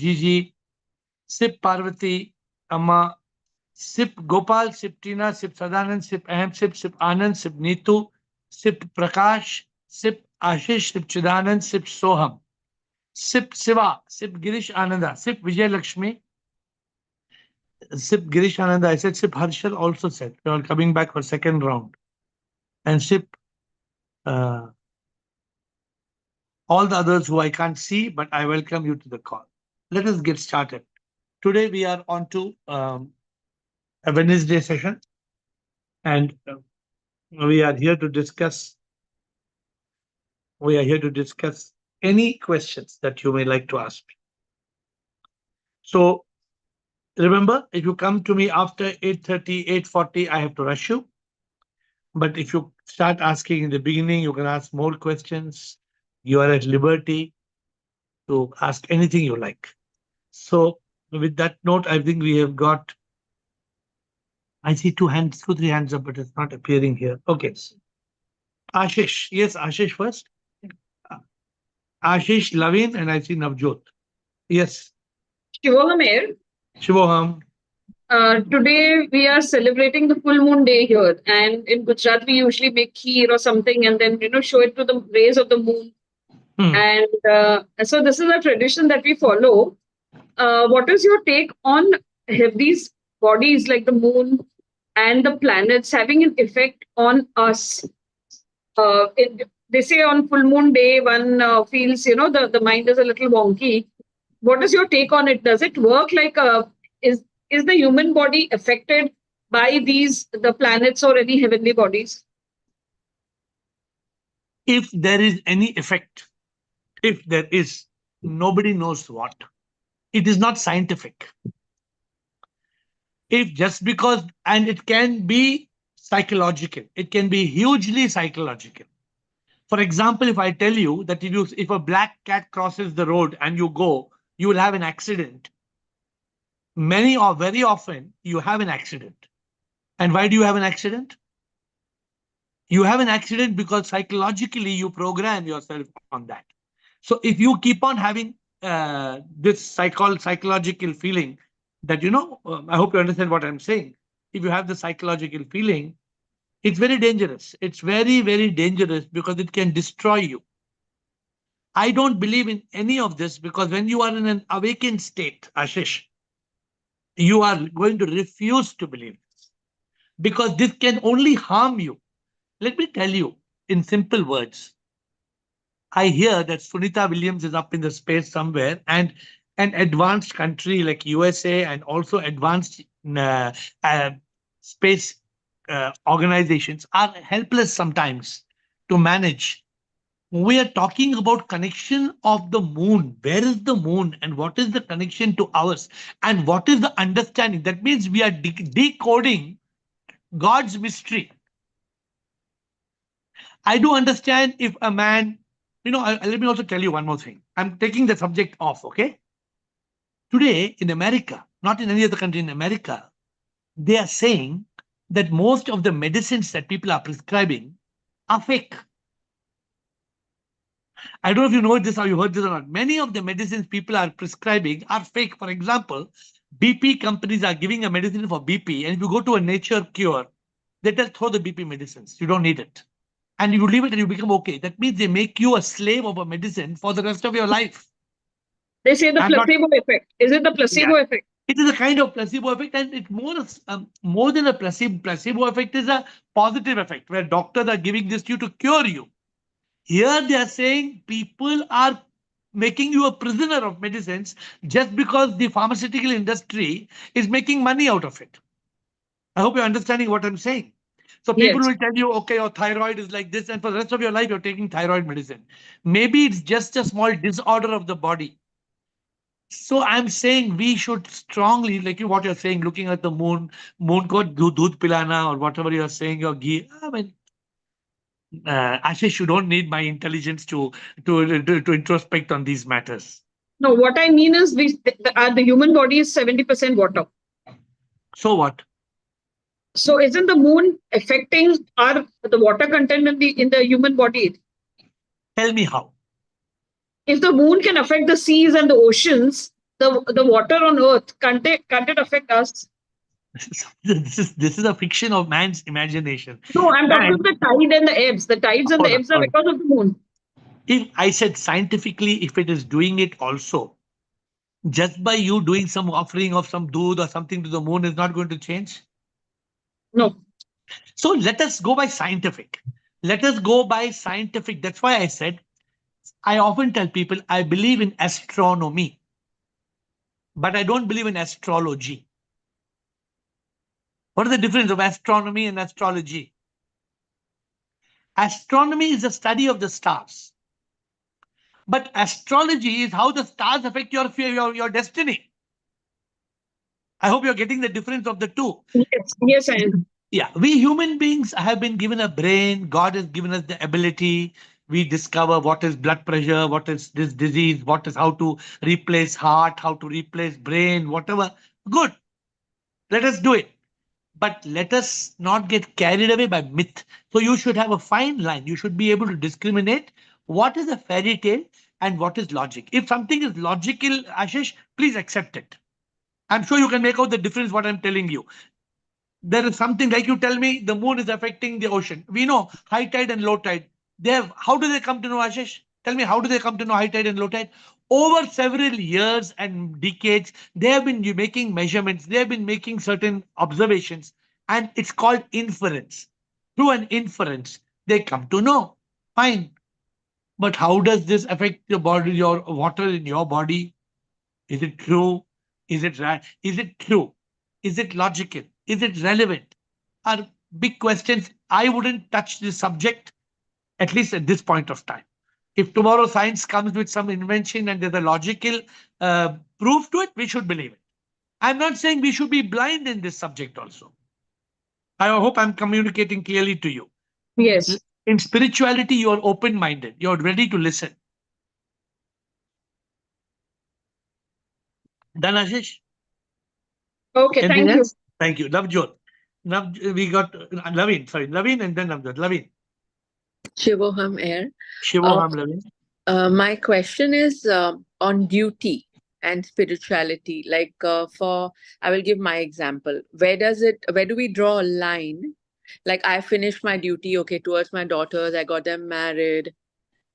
Gigi, Sip Parvati, Amma, Sip Gopal, Sip Tina, Sip Sadanand, Sip Ahem, Sip Anand, Sip Neetu, Sip Prakash, Sip Ashish, Sip Chidanand, Sip Soham, Sip Siva, Sip Girish Ananda, Sip Vijay Lakshmi, Sip Girish Ananda. I said Sip Harshal also said. We are coming back for second round. And Sip uh, all the others who I can't see, but I welcome you to the call. Let us get started. Today we are on to a Wednesday session, and we are here to discuss. We are here to discuss any questions that you may like to ask me. So remember, if you come to me after 8:30, 8:40, I have to rush you. But if you start asking in the beginning, you can ask more questions. You are at liberty to ask anything you like. So with that note, I think we have got, I see two, three hands up, but it's not appearing here. Okay. Ashish. Yes, Ashish first. Ashish, Lavin, and I see Navjot. Yes. Shivoham AiR. Shivoham. Today we are celebrating the full moon day here, and in Gujarat we usually make kheer or something, and then show it to the rays of the moon. And so this is a tradition that we follow. What is your take on these bodies like the moon and the planets having an effect on us? They say on full moon day one feels the mind is a little wonky. What is your take on it? Does it work like is the human body affected by the planets or any heavenly bodies? If there is any effect, if there is, nobody knows what. It is not scientific. If just because, and it can be psychological, it can be hugely psychological. For example, if I tell you that if a black cat crosses the road and you go, you will have an accident. Many or very often you have an accident. And why do you have an accident? You have an accident because psychologically you program yourself on that. So if you keep on having this psychological feeling that, I hope you understand what I'm saying. If you have the psychological feeling, it's very dangerous. It's very, very dangerous because it can destroy you. I don't believe in any of this because when you are in an awakened state, Ashish, you are going to refuse to believe this because this can only harm you. Let me tell you in simple words. I hear that Sunita Williams is up in the space somewhere, and an advanced country like USA and also advanced space organizations are helpless sometimes to manage. We are talking about connection of the moon. Where is the moon and what is the connection to ours and what is the understanding? That means we are decoding God's mystery. I do understand if a man, let me also tell you one more thing. I'm taking the subject off, okay? Today in America, not in any other country, in America, they are saying that most of the medicines that people are prescribing are fake. I don't know if you know this or you heard this or not. Many of the medicines people are prescribing are fake. For example, BP companies are giving a medicine for BP, and if you go to a nature cure, they tell throw the BP medicines. You don't need it. And you leave it and you become okay. That means they make you a slave of a medicine for the rest of your life. They say the placebo effect. Is it the placebo effect? It is a kind of placebo effect, and it's more than a placebo. Placebo effect is a positive effect where doctors are giving this to you to cure you. Here they are saying people are making you a prisoner of medicines just because the pharmaceutical industry is making money out of it. I hope you're understanding what I'm saying. So people will tell you, okay, your thyroid is like this, and for the rest of your life, you're taking thyroid medicine. Maybe it's just a small disorder of the body. So I'm saying we should strongly, like what you're saying, looking at the moon ko doodh pilana or whatever you're saying, your ghee. I mean, Ashish, you don't need my intelligence to introspect on these matters. No, what I mean is the human body is 70% water. So what? So isn't the moon affecting the water content in the human body? Tell me how. If the moon can affect the seas and the oceans, the water on earth, can't it affect us? This is a fiction of man's imagination. No, I'm talking of And the tide and the ebbs. The tides and the hold on, ebbs are hold on. because of the moon. If I said scientifically, if it is doing it also, just by you doing some offering of some dood or something to the moon is not going to change. No. So let us go by scientific. Let us go by scientific. That's why I said, I often tell people I believe in astronomy, but I don't believe in astrology. What is the difference of astronomy and astrology? Astronomy is the study of the stars, but astrology is how the stars affect your destiny. I hope you're getting the difference of the two. Yes, yes, I am. Yeah, we human beings have been given a brain. God has given us the ability. We discover what is blood pressure, what is this disease, what is how to replace heart, how to replace brain, whatever. Good. Let us do it. But let us not get carried away by myth. So you should have a fine line. You should be able to discriminate what is a fairy tale and what is logic. If something is logical, Ashish, please accept it. I'm sure you can make out the difference what I'm telling you. There is something like you tell me the moon is affecting the ocean. We know high tide and low tide. They have, how do they come to know, Ashish? Tell me, how do they come to know high tide and low tide? Over several years and decades, they have been making measurements, they have been making certain observations, and it's called inference. Through an inference, they come to know. Fine. But how does this affect your body, your water in your body? Is it true? Is it right? Is it true? Is it logical? Is it relevant? Are big questions. I wouldn't touch this subject, at least at this point of time. If tomorrow science comes with some invention and there's a logical proof to it, we should believe it. I'm not saying we should be blind in this subject also. I hope I'm communicating clearly to you. Yes. In spirituality, you're open minded, you're ready to listen. Done, Ashish? Okay, Anything thank you. else? Thank you. Navjot. We got Lavin, sorry, Lavin and then Navjot. Lavin. Shivoham Air. Uh, Shivoham Lavin. my question is on duty and spirituality. I will give my example. Where do we draw a line? Like I finished my duty, okay, towards my daughters, I got them married.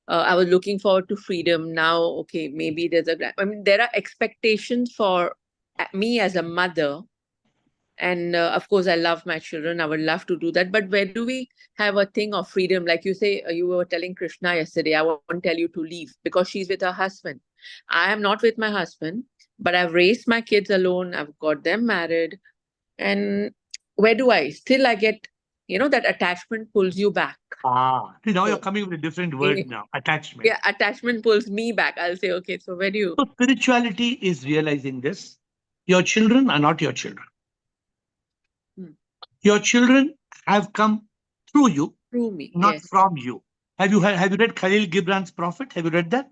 I was looking forward to freedom. Now, okay, maybe I mean, there are expectations for me as a mother, and of course I love my children, I would love to do that, but where do we have a thing of freedom? Like you say, you were telling Krishna yesterday, I won't tell you to leave because she's with her husband. I am not with my husband, but I've raised my kids alone, I've got them married, and where do I get, that attachment pulls you back. See, now you're So coming with a different word now, attachment. yeah, attachment pulls me back. I'll say, okay, so where do you? So spirituality is realizing this. Your children are not your children. Hmm. Your children have come through you, Through me, not yes. from you. Have you read Khalil Gibran's Prophet? Have you read that?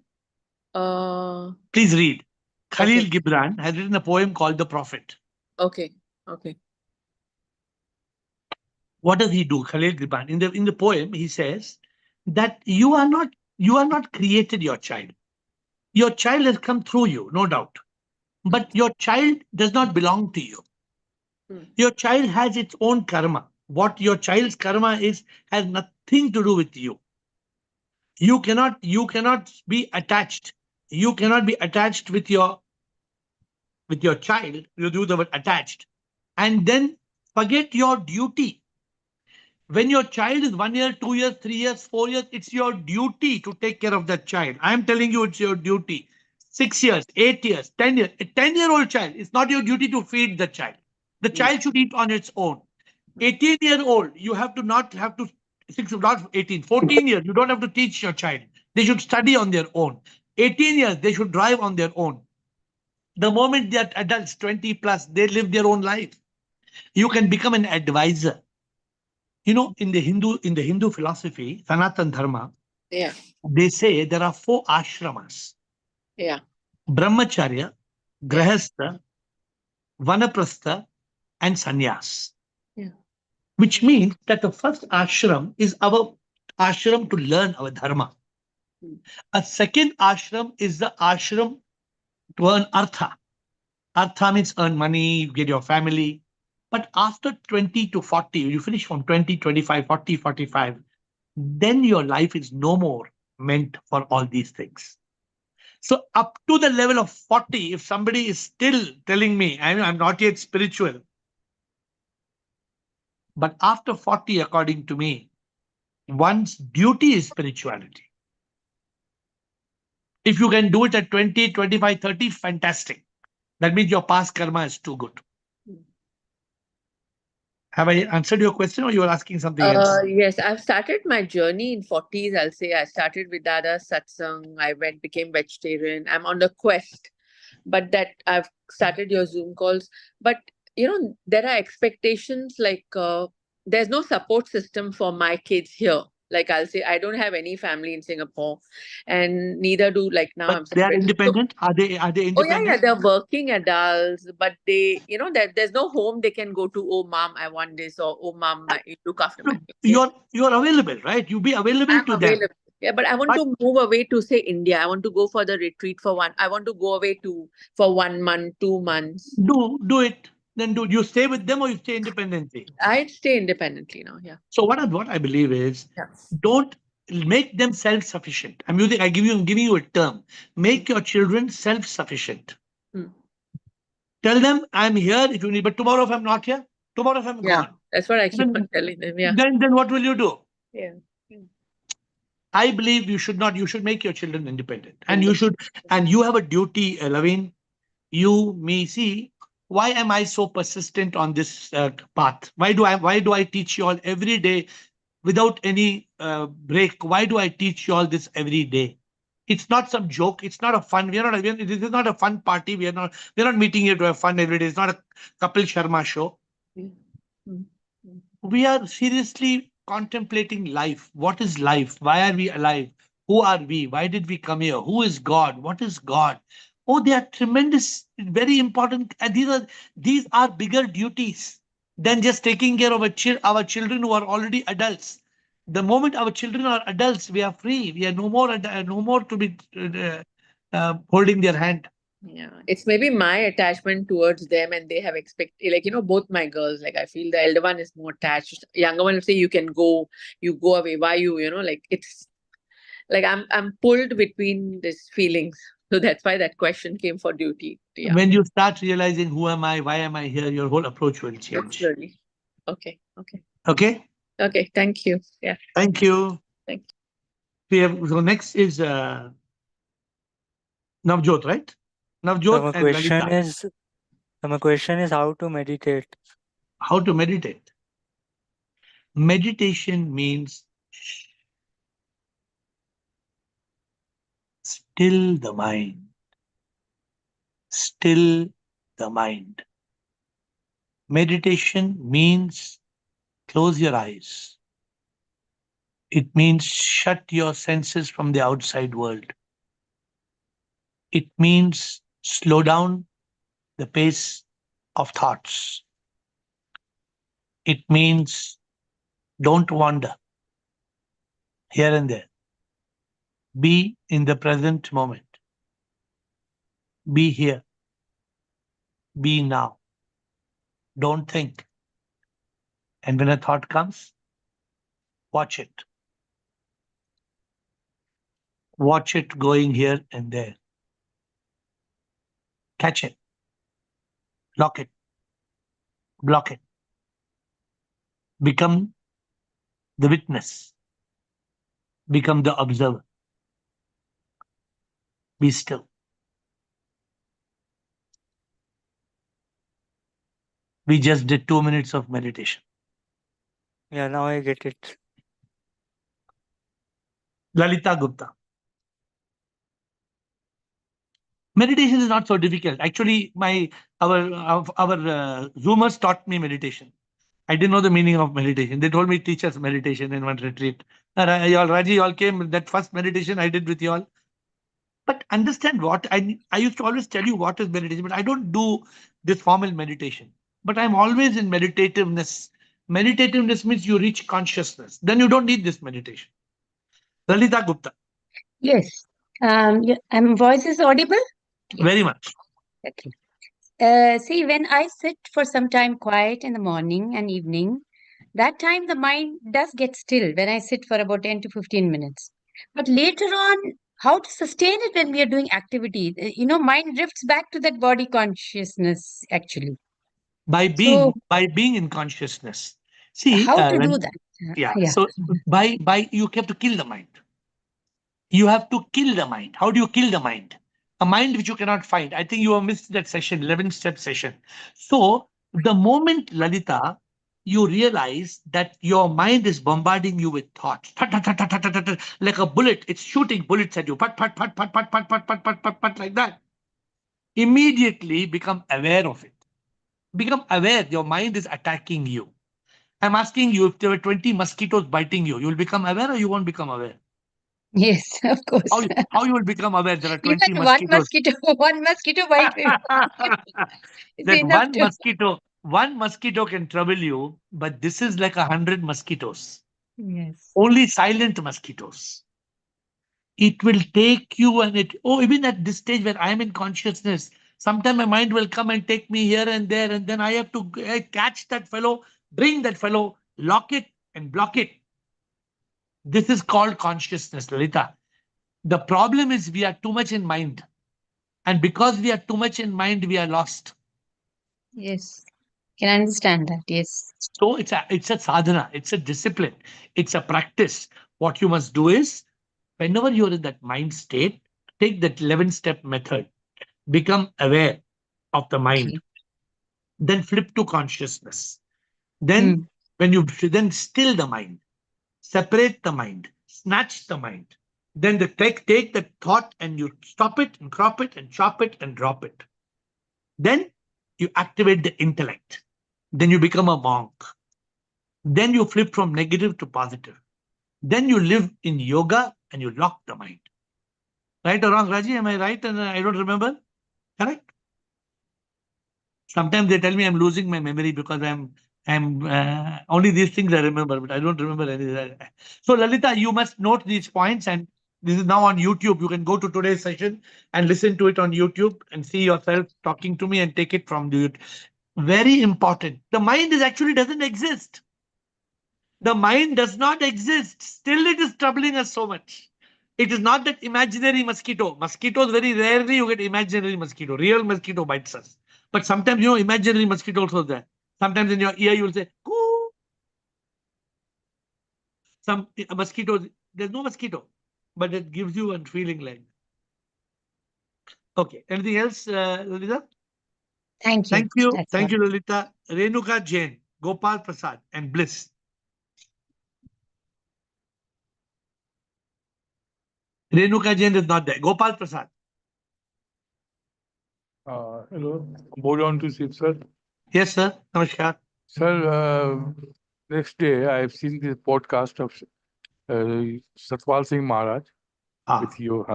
uh Please read. Khalil okay, Gibran has written a poem called The Prophet. okay, okay. What does he do? Khalil Gibran in the poem he says that you are not created your child. Your child has come through you, no doubt, Hmm. but your child does not belong to you. Hmm. Your child has its own karma. What your child's karma is has nothing to do with you. You cannot be attached. You cannot be attached with your child. You do the word attached, and then forget your duty. When your child is 1 year, 2 years, 3 years, 4 years, it's your duty to take care of that child. I'm telling you, it's your duty. 6 years, 8 years, 10 years. A 10-year-old child, it's not your duty to feed the child. The Yeah. child should eat on its own. 18-year-old, you have to not have to, not 18, 14 years, you don't have to teach your child. They should study on their own. 18 years, they should drive on their own. The moment they're adults, 20 plus, they live their own life. You can become an advisor. In the Hindu philosophy, Sanatan Dharma, Yeah. they say there are four ashramas: Yeah. brahmacharya, Yeah. grahastha, vanaprastha, and sannyas. Yeah. Which means that the first ashram is our ashram to learn our dharma. Mm. A second ashram is the ashram to earn artha. Artha means earn money, you get your family. But after 20 to 40, you finish from 20, 25, 40, 45, then your life is no more meant for all these things. So up to the level of 40, if somebody is still telling me, I'm not yet spiritual, but after 40, according to me, one's duty is spirituality. If you can do it at 20, 25, 30, fantastic. That means your past karma is too good. Have I answered your question or you are asking something else? Yes, I've started my journey in 40s. I'll say I started with Dada Satsang. I became vegetarian. I'm on the quest, but that I've started your Zoom calls. But there are expectations like there's no support system for my kids here. Like I'll say, I don't have any family in Singapore, and neither do like now But I'm they are separated. So, independent. Are they oh yeah, independent? they're working adults, but there's no home they can go to. Oh, mom, I want this, or oh, mom, you look after my No, kids. you're available, right? You be available I'm to them. available. Yeah, but I want But to move away to say India. I want to go for the retreat for one. I want to go away to for 1 month, 2 months. do it. Then do you stay with them or you stay independently? I'd stay independently now. Yeah. So what I believe is Yeah. don't make them self-sufficient. I'm giving you a term. Make your children self-sufficient. Mm. Tell them I'm here if you need, but tomorrow if I'm not here, tomorrow if I'm Yeah. gone, That's what I keep on then telling them. Yeah. then what will you do? Yeah. Mm. I believe you should make your children independent. And And you have a duty, Laveen, you, me, see, why am I so persistent on this path? Why do I teach you all every day without any break? Why do I teach you all this every day? It's not some joke. It's not a fun. This is not a fun party. We're not meeting here to have fun every day. It's not a Kapil Sharma show. Mm. Mm. Mm. We are seriously contemplating life. What is life? Why are we alive? Who are we? Why did we come here? Who is God? What is God? Oh, they are tremendous, very important. And these are bigger duties than just taking care of our children who are already adults. The moment our children are adults, we are free. We are no more to be holding their hand. Yeah, it's maybe my attachment towards them, and they have like both my girls. Like I feel the elder one is more attached. Younger one will say, "You can go, you go away. Why like it's like I'm pulled between these feelings." So that's why that question came for duty. Yeah, When you start realizing who am I, why am I here, your whole approach will change. absolutely. Okay, okay, Okay. okay. Thank you. Yeah, Thank you. thank you. So next is Navjot, right? So Navjot my and question Lalita. is, so my question is how to meditate. How to meditate? Meditation means still the mind. Still the mind. Meditation means close your eyes. It means shut your senses from the outside world. It means slow down the pace of thoughts. It means don't wander here and there. Be in the present moment. Be here. Be now. Don't think. And when a thought comes, watch it. Watch it going here and there. Catch it. Lock it. Block it. Become the witness. Become the observer. Be still. We just did 2 minutes of meditation. Yeah, now I get it. Lalita Gupta. Meditation is not so difficult. Actually, our Zoomers taught me meditation. I didn't know the meaning of meditation. They told me teach us meditation in one retreat. Raji, y'all came that first meditation I did with y'all. But understand what I used to always tell you what is meditation, but I don't do this formal meditation. But I'm always in meditativeness. Meditativeness means you reach consciousness. Then you don't need this meditation. Lalita Gupta. Yes. Voice is audible? Very much. Okay. See, when I sit for some time quiet in the morning and evening, that time the mind does get still when I sit for about 10 to 15 minutes. But later on, how to sustain it when we are doing activity? Mind drifts back to that body consciousness actually. So, By being in consciousness. See, how to do that? yeah. Yeah. So by you have to kill the mind. You have to kill the mind. How do you kill the mind? A mind which you cannot find. I think you have missed that session, 11-step session. So the moment, Lalita, you realize that your mind is bombarding you with thoughts, Tut, tut, tut, tut, tut, tut, tut, like a bullet, it's shooting bullets at you, pat, pat, pat, pat, pat, pat, pat, pat, pat, pat, pat, like that. Immediately become aware of it. Become aware your mind is attacking you. I'm asking you, if there were 20 mosquitoes biting you, you'll become aware or you won't become aware? Yes, of course. How you will become aware there are 20 Even one mosquitoes? mosquito, one mosquito bite is That enough to. one mosquito can trouble you, but this is like 100 mosquitoes. Yes. Only silent mosquitoes. It will take you and even at this stage where I'm in consciousness, sometime my mind will come and take me here and there, and then I have to catch that fellow, bring that fellow, lock it and block it. This is called consciousness, Lalita. The problem is we are too much in mind. And because we are too much in mind, we are lost. Yes. Can understand that. Yes. So it's a sadhana, it's a discipline, it's a practice. What you must do is, whenever you're in that mind state, take that 11-step method, become aware of the mind, Okay. then flip to consciousness. Hmm. Then when you then still the mind, separate the mind, snatch the mind. Then take the thought and you stop it and crop it and chop it and drop it. Then you activate the intellect. Then you become a monk. Then you flip from negative to positive. Then you live in yoga and you lock the mind. Right or wrong, Raji? Am I right? And I don't remember. Correct? Sometimes they tell me I'm losing my memory because I'm only these things I remember, but I don't remember any. So Lalita, you must note these points, and this is now on YouTube. You can go to today's session and listen to it on YouTube and see yourself talking to me and take it from the. Very important. The mind is actually doesn't exist. The mind does not exist. Still, it is troubling us so much. It is not that imaginary mosquito. Mosquitoes, very rarely you get imaginary mosquito. Real mosquito bites us. But sometimes, imaginary mosquito also there. Sometimes in your ear, you will say, coo. Some mosquitoes, there's no mosquito, but it gives you a feeling like. Okay. Anything else, Lalita? Thank you. Thank you. That's all. Thank you, Lalita. Renuka Jain, Gopal Prasad, and Bliss. Renuka Jain is not there. Gopal Prasad. Hello, hold on to Shiv, sir. Yes, sir. Namaskar. Sir, next day I have seen the podcast of Satpal Singh Maharaj with you.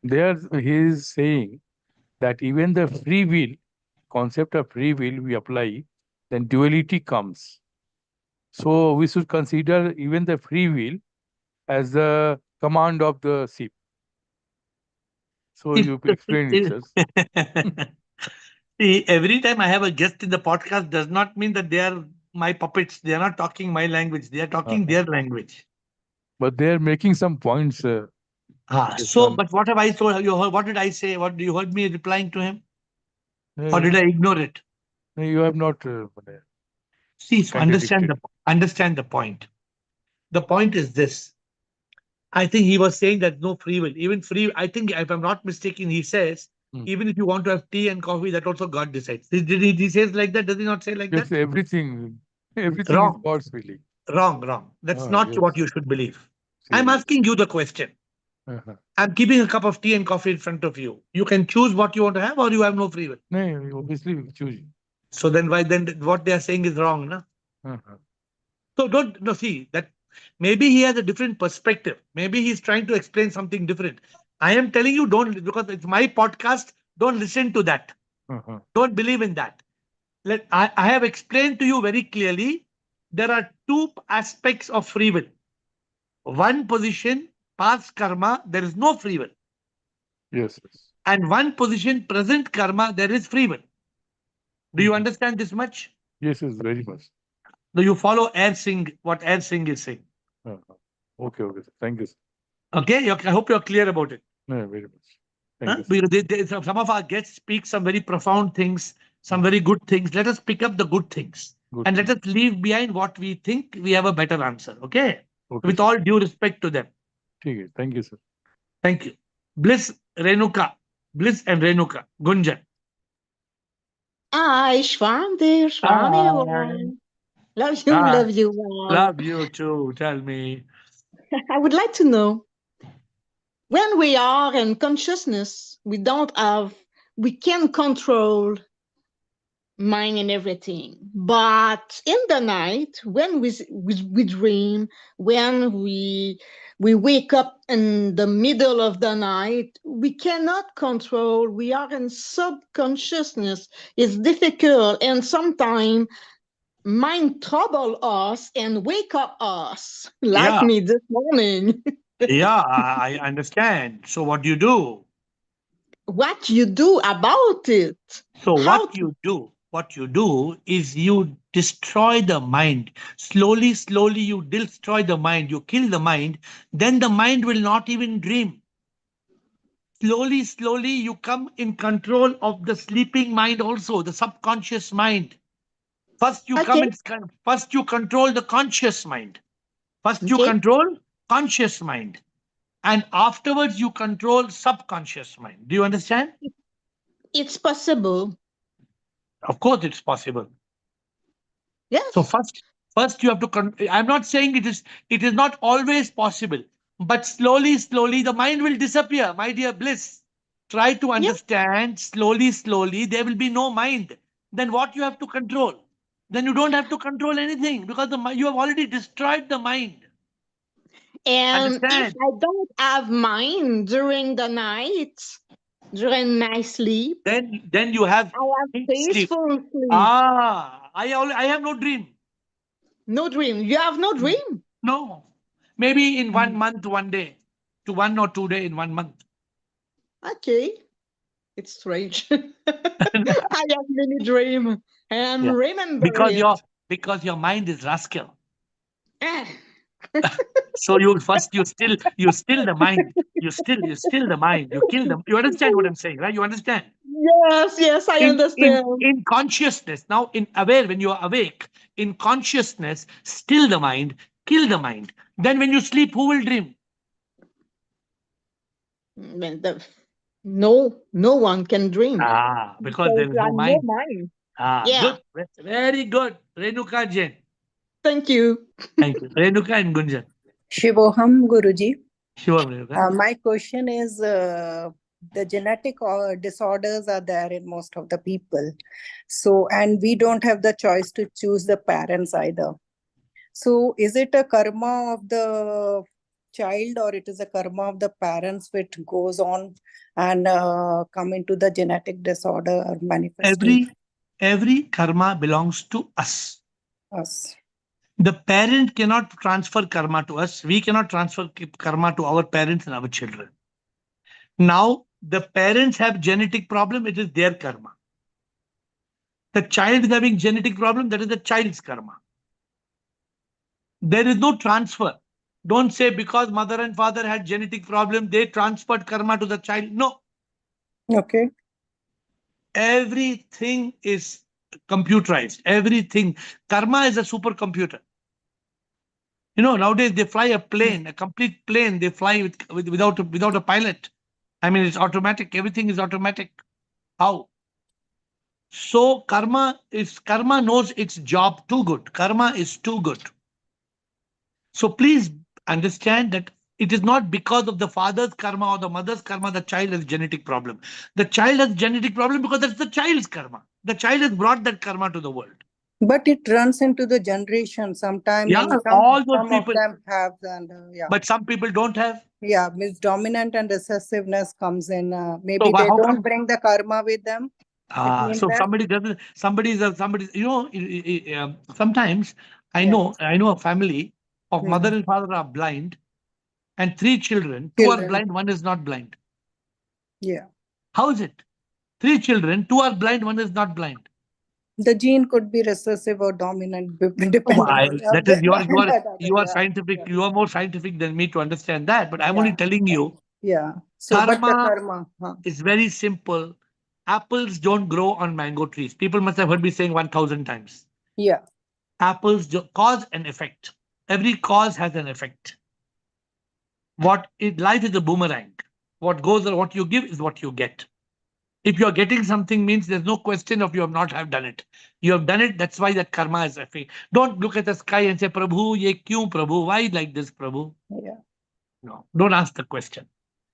There he is saying that even the free will, concept of free will we apply, then duality comes. So we should consider even the free will as the command of the ship. So you explain it, sir. See, every time I have a guest in the podcast does not mean that they are my puppets. They are not talking my language. They are talking their language. But they are making some points. But what have I told you? What did I say? What you heard me replying to him? Or did I ignore it? You have not. See, so understand the point. The point is this. I think he was saying that no free will. Even free, I think if I'm not mistaken, he says, even if you want to have tea and coffee, that also God decides. He says like that? Does he not say like Yes, that? everything is Wrong. God's willing. Wrong. That's not Yes. what you should believe. See. I'm asking you the question. I'm keeping a cup of tea and coffee in front of you. You can choose what you want to have, or you have no free will. No, obviously we choose. So then what they are saying is wrong, no? So see that maybe he has a different perspective. Maybe he's trying to explain something different. I am telling you, because it's my podcast, don't listen to that. Don't believe in that. I have explained to you very clearly, there are two aspects of free will. One position, past karma, there is no free will. Yes. And one position, present karma, there is free will. Do you understand this much? Yes, yes, very much. Do you follow AiR Singh, what AiR Singh is saying? Uh, okay, okay. Thank you, sir. Okay, I hope you're clear about it. No, very much. Thank you, sir. Because some of our guests speak some very profound things, some very good things. Let us pick up the good things. Good. And let us leave behind what we think we have a better answer. Okay? Okay, With sir. all due respect to them. Okay, thank you, sir. Thank you. Bliss Renuka. Bliss and Renuka. Gunjan. Hi, Shwande, Shwande. Love you, Hi. love you all. Love you too. Tell me. I would like to know, when we are in consciousness, we can control mind and everything. But in the night, when we dream, when we wake up in the middle of the night, we cannot control. We are in subconsciousness. It's difficult, and sometimes mind trouble us and wake up us, like Yeah. me this morning. Yeah, I understand. So what do you do? What you do about it? So How what you do is you destroy the mind. Slowly, slowly you destroy the mind. You kill the mind. Then the mind will not even dream. Slowly, slowly you come in control of the sleeping mind also, the subconscious mind. First you come Okay. in, first you control the conscious mind. First you Okay. control conscious mind. And afterwards you control subconscious mind. Do you understand? It's possible. Of course it's possible. So Yes. first you have to. I'm not saying it is not always possible, but slowly, slowly the mind will disappear. My dear Bliss, try to Yeah. understand. Slowly, slowly there will be no mind. Then what you have to control? Then you don't have to control anything because you have already destroyed the mind. And if Understand? I don't have mind during the night, during my sleep, Then you have I have deep sleep. peaceful sleep. I have no dream. No dream. You have no dream? No. Maybe in 1 month, 1 day, to 1 or 2 days in 1 month. Okay. It's strange. I have many dream. Yeah. Remember it. Because your mind is rascal. Ah. So you still the mind. You still the mind. You kill them. You understand what I'm saying, right? You understand? Yes, I understand. In consciousness, now in aware, when you are awake, in consciousness, still the mind, kill the mind. Then when you sleep, who will dream? No one can dream. Because there is no mind. mind. Good. Very good. Renuka Jain. Thank you. Thank you. Renuka and Gunjan. Shivoham Guruji. Sure, Renuka. My question is, the genetic disorders are there in most of the people. So, and we don't have the choice to choose the parents either. So is it a karma of the child, or it is a karma of the parents which goes on and come into the genetic disorder or manifestation? Every karma belongs to us. Us. The parent cannot transfer karma to us. We cannot transfer karma to our parents and our children. Now, the parents have genetic problem, it is their karma. The child is having genetic problem, that is the child's karma. There is no transfer. Don't say because mother and father had genetic problem, they transferred karma to the child. No. Okay. Everything is computerized. Everything. Karma is a supercomputer. You know, nowadays they fly a plane, a complete plane. They fly without a pilot. I mean, it's automatic. Everything is automatic. How? So karma knows its job too good. Karma is too good. So please understand that it is not because of the father's karma or the mother's karma the child has genetic problem. The child has genetic problem because that's the child's karma. The child has brought that karma to the world. But it runs into the generation sometime. Yeah, some all those of people them have, and yeah. But some people don't have. Yeah, means dominant and recessiveness comes in. Maybe So they how don't come? bring the karma with them. So somebody doesn't. You know. Sometimes I know a family of mother and father are blind, and 3 children. 2 are blind, 1 is not blind. Yeah. How is it? 3 children, 2 are blind, 1 is not blind. The gene could be recessive or dominant, depending on That is you are yeah, scientific. yeah, You are more scientific than me to understand that. But I'm only yeah, telling you, yeah. So, but the karma karma, huh? is very simple. Apples don't grow on mango trees. People must have heard me saying 1,000 times. Yeah, Apples cause and effect. Every cause has an effect. Life is a boomerang. What goes or what you give is what you get. If you're getting something means there's no question of you have not have done it. You have done it. That's why that karma is effect. Don't look at the sky and say, Prabhu, ye kyun Prabhu? Why like this, Prabhu? yeah. No, don't ask the question.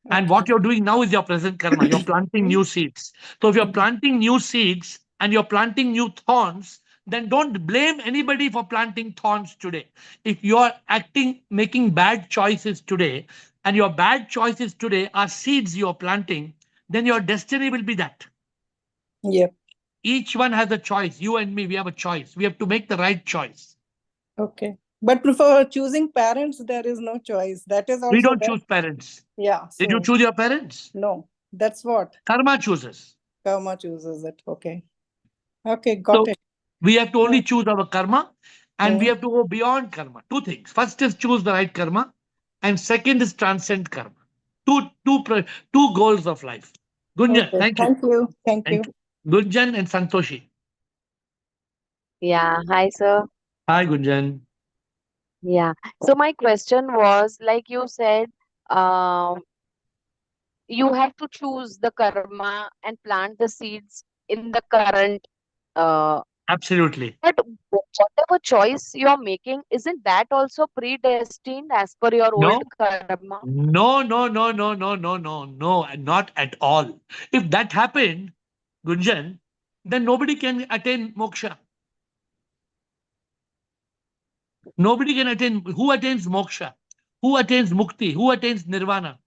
And Okay. what you're doing now is your present karma. You're planting new seeds. So if you're planting new seeds and you're planting new thorns, then don't blame anybody for planting thorns today. If you're making bad choices today, and your bad choices today are seeds you're planting, then your destiny will be that. Yep. Each one has a choice. You and me, we have a choice. We have to make the right choice. Okay. But for choosing parents, there is no choice. That is We also don't there. choose parents. Yeah. Did you So, choose your parents? no, that's what Karma chooses. karma chooses it. Okay. Okay. Got So it. we have to Yeah. only choose our karma, and we Mm. have to go beyond karma. Two things. First is choose the right karma, and second is transcend karma. Two goals of life. Gunjan, Okay. thank you. Thank you. Thank you. Thank you. Gunjan and Santoshi. Yeah, hi sir. Hi, Gunjan. Yeah. So my question was, like you said, um, you have to choose the karma and plant the seeds in the current. Uh, Absolutely. but whatever choice you are making, isn't that also predestined as per your old No, karma? no, no, no, no, no, no, no, no, not at all. If that happened, Gunjan, then nobody can attain moksha. Nobody can attain. Who attains moksha? Who attains mukti? Who attains nirvana?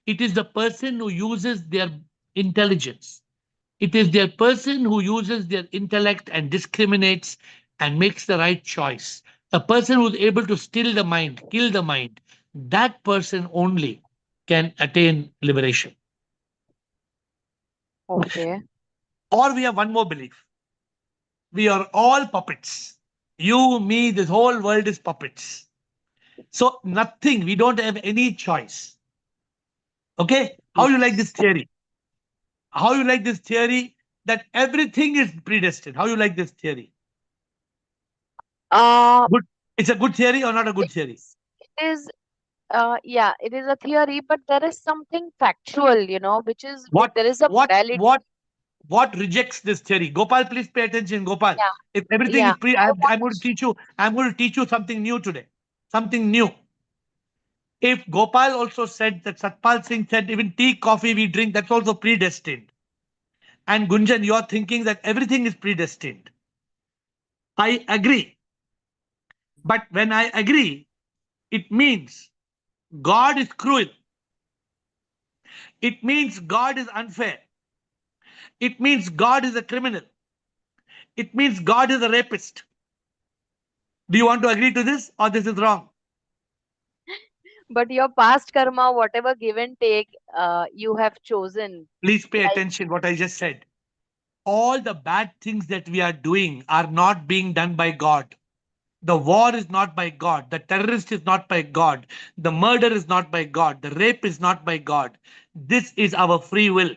It is the person who uses their intelligence. It is the person who uses their intellect and discriminates and makes the right choice. A person who is able to still the mind, kill the mind, that person only can attain liberation. Okay. Or we have one more belief. We are all puppets. You, me, this whole world is puppets. So nothing, we don't have any choice. Okay? How you like this theory? How you like this theory that everything is predestined? How you like this theory? Uh, Good. It's a good theory or not a good theory? it is. Yeah, it is a theory, but there is something factual, What there is a what morality. what rejects this theory? Gopal, please pay attention. Gopal, Yeah, if everything is yeah. I I'm want going to teach you. I'm going to teach you something new today. Something new. If Gopal also said that Satpal Singh said even tea, coffee we drink, that's also predestined. And Gunjan, you're thinking that everything is predestined. I agree. But when I agree, it means God is cruel. It means God is unfair. It means God is a criminal. It means God is a rapist. Do you want to agree to this or this is wrong? But your past karma, whatever give and take, you have chosen. Please pay Like, attention what I just said. All the bad things that we are doing are not being done by God. The war is not by God. The terrorist is not by God. The murder is not by God. The rape is not by God. This is our free will.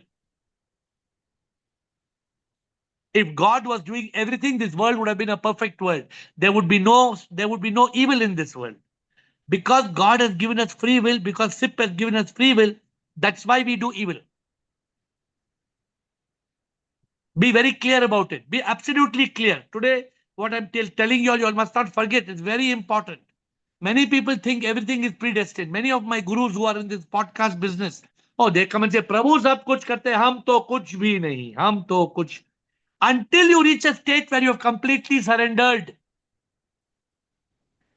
If God was doing everything, this world would have been a perfect world. There would be no evil in this world. Because God has given us free will, because SIP has given us free will, that's why we do evil. Be very clear about it. Be absolutely clear. Today, what I'm telling you all must not forget. It's very important. Many people think everything is predestined. Many of my gurus who are in this podcast business, oh, they come and say, Prabhu sab kuch karte, hum to kuch bhi nahi, hum to kuch. Until you reach a state where you have completely surrendered.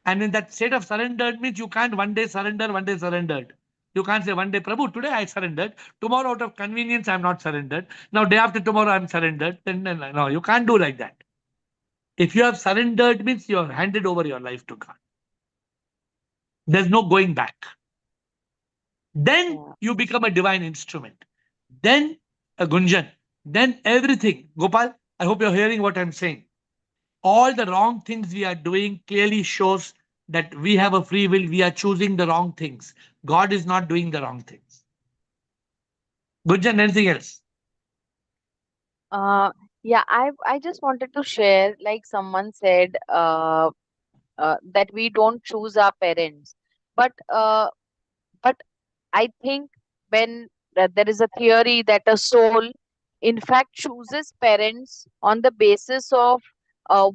And in that state of surrendered means you can't one day surrender, one day surrendered. You can't say one day, Prabhu, today I surrendered. Tomorrow, out of convenience, I'm not surrendered. Now, day after tomorrow, I'm surrendered. Then, no, you can't do like that. If you have surrendered, means you have handed over your life to God. There's no going back. Then yeah. you become a divine instrument. Then a Gunjan. Then everything. Gopal, I hope you're hearing what I'm saying. All the wrong things we are doing clearly shows that we have a free will. We are choosing the wrong things. God is not doing the wrong things. Gunjan, anything else? Yeah, I just wanted to share, like someone said, that we don't choose our parents, but but I think when there is a theory that a soul, in fact, chooses parents on the basis of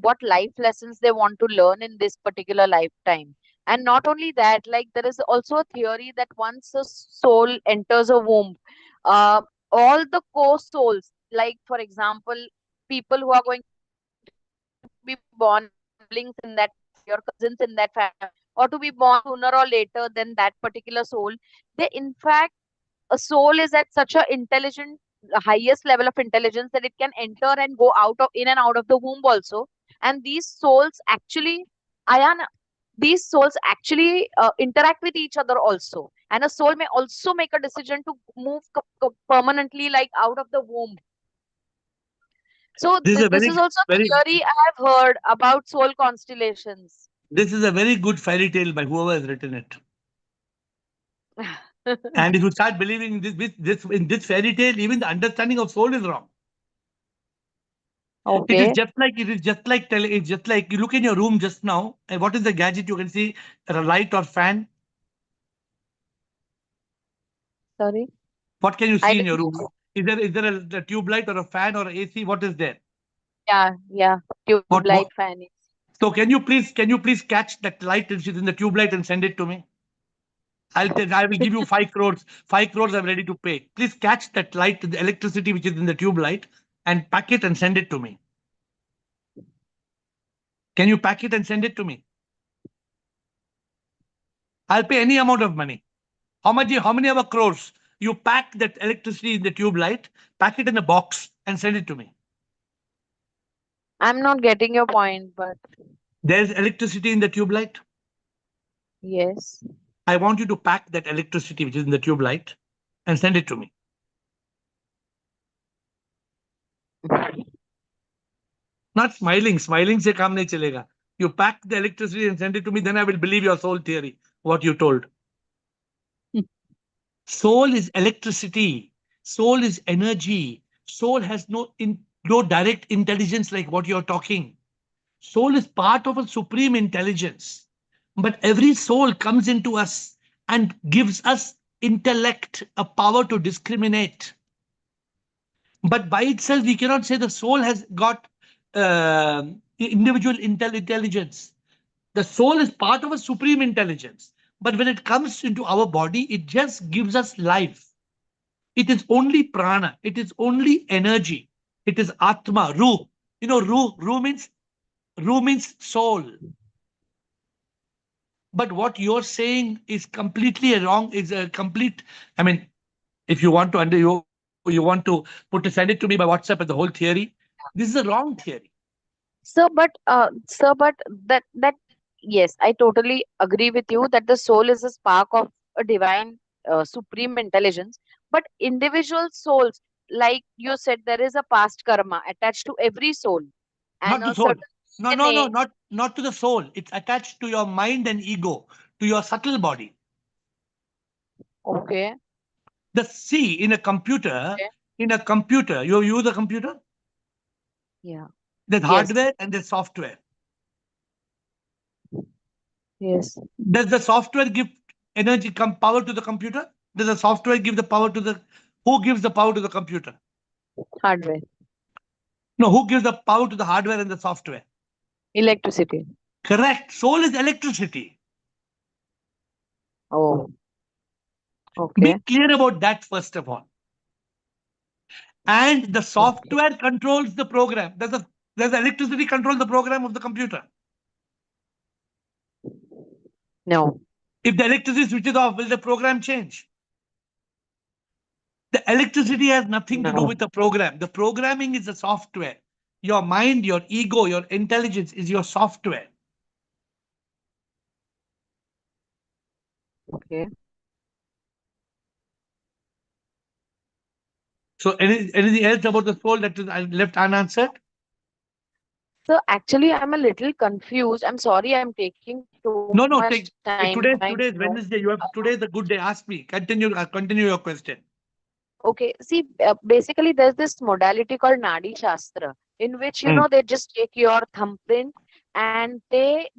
what life lessons they want to learn in this particular lifetime. And not only that, like there is also a theory that once a soul enters a womb, uh, all the co-souls, like for example, people who are going to be born in that family, your cousins in that family, or to be born sooner or later than that particular soul, they in fact, a soul is at such a intelligent, the highest level of intelligence, that it can enter and go out of in and out of the womb also. And these souls actually, Ayan, these souls actually interact with each other also. And a soul may also make a decision to move permanently, like out of the womb. So This is a this is also a very, theory I have heard about soul constellations. this is a very good fairy tale by whoever has written it. And if you start believing in this fairy tale, even the understanding of soul is wrong. It is Okay, just like it's just like you look in your room just now, and what is the gadget you can see? A light or fan? sorry. What can you I see in your didn't. room? Is there a tube light or a fan or AC? What is there? Yeah. Tube What? light fan. So can you please catch that light which is in the tube light and send it to me? I will give you 5 crores. 5 crores I'm ready to pay. Please catch that light, the electricity which is in the tube light, and pack it and send it to me. Can you pack it and send it to me? I'll pay any amount of money. How much? How many ever crores? You pack that electricity in the tube light, pack it in a box, and send it to me. I'm not getting your point, but There's electricity in the tube light. yes. I want you to pack that electricity which is in the tube light and send it to me. Not smiling. Smiling se kaam nahi chalega. You pack the electricity and send it to me, then I will believe your soul theory, what you told. Soul is electricity. Soul is energy. Soul has no direct intelligence like what you're talking. Soul is part of a supreme intelligence. But every soul comes into us and gives us intellect, a power to discriminate. But by itself, we cannot say the soul has got individual intelligence. The soul is part of a supreme intelligence. But when it comes into our body, it just gives us life. It is only prana. It is only energy. It is atma, ruh. Ruh means soul. But what you're saying is completely wrong. Is a complete. I mean, if you want to you want to send it to me by WhatsApp and the whole theory. This is a wrong theory. Sir, but that yes, I totally agree with you that the soul is a spark of a divine, supreme intelligence. But individual souls, like you said, there is a past karma attached to every soul, and Not to a soul. certain No, DNA. not to the soul. It's attached to your mind and ego, to your subtle body. Okay, The C in a computer, okay, you use a computer. yeah, There's yes, hardware and there's software. yes, Does the software give energy, power to the computer? Does the software give the power to the? Who gives the power to the computer? hardware, No, who gives the power to the hardware and the software? electricity. Correct. Soul is electricity. Oh, Be okay, clear about that first of all. And the okay. software controls the program. Does the electricity control the program of the computer? No, If the electricity switches off, will the program change? The electricity has nothing to do no. with the program. The programming is the software. Your mind, your ego, your intelligence is your software. Okay. So anything else about the soul that is left unanswered? So actually, I'm a little confused. I'm sorry, I'm taking too much No, time. take I know. today's Wednesday. Today's a good day. Ask me. Continue your question. Okay, see, basically, there's this modality called Nadi Shastra, in which they just take your thumbprint and they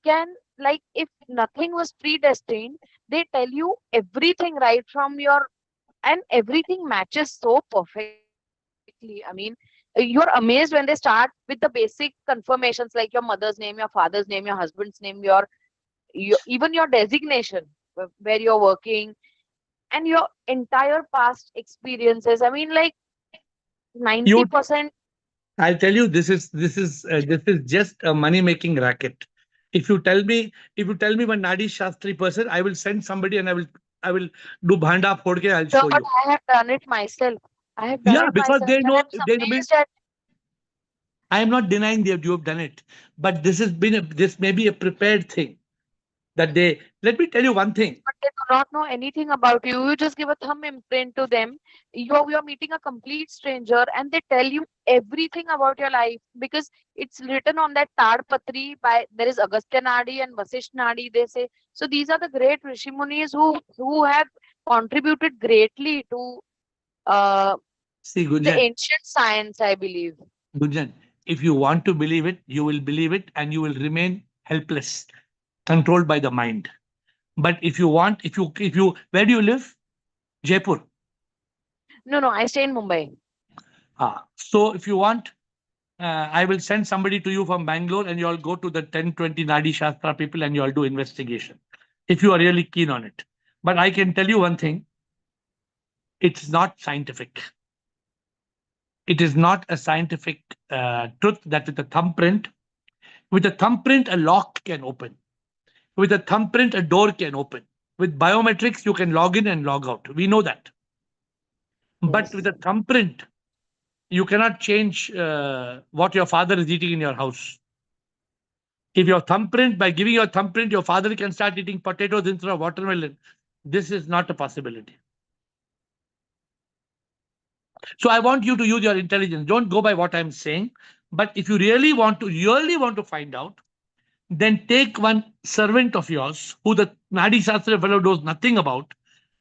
can, like, if nothing was predestined, they tell you everything right from your, and everything matches so perfectly. I mean, you're amazed when they start with the basic confirmations like your mother's name, your father's name, your husband's name, your even your designation, where you're working, and your entire past experiences. I mean, like You 90%. I'll tell you, this is just a money making racket. If you tell me one Nadi Shastri person, I will send somebody and I will do bhanda phod ke, I'll No, show but you. I have done it myself. I have done Yeah, it because myself, they and know I'm they mean amazed at. I am not denying that you have done it, but this may be a prepared thing that they let me tell you one thing. But they do not know anything about you. You just give a thumb imprint to them. You're meeting a complete stranger, and they tell you everything about your life because it's written on that Tad Patri by there is Agastya Nadi and Vasisht Nadi. They say so. These are the great Rishi Munis who have contributed greatly to uh, See, the Gunjan, ancient science, I believe. Gunjan, if you want to believe it, you will believe it and you will remain helpless, controlled by the mind. But if you, where do you live? Jaipur. No, no, I stay in Mumbai. So if you want, I will send somebody to you from Bangalore and you all go to the 10-20 Nadi Shastra people and you all do investigation if you are really keen on it. But I can tell you one thing, it's not scientific. It is not a scientific truth that with a thumbprint, a lock can open. With a thumbprint, a door can open. With biometrics, you can log in and log out. We know that. But with a thumbprint, you cannot change what your father is eating in your house. If your thumbprint, by giving your thumbprint, your father can start eating potatoes instead of watermelon, this is not a possibility. So I want you to use your intelligence. Don't go by what I'm saying. But if you really want to find out, then take one servant of yours who the Nadi Shastra fellow knows nothing about,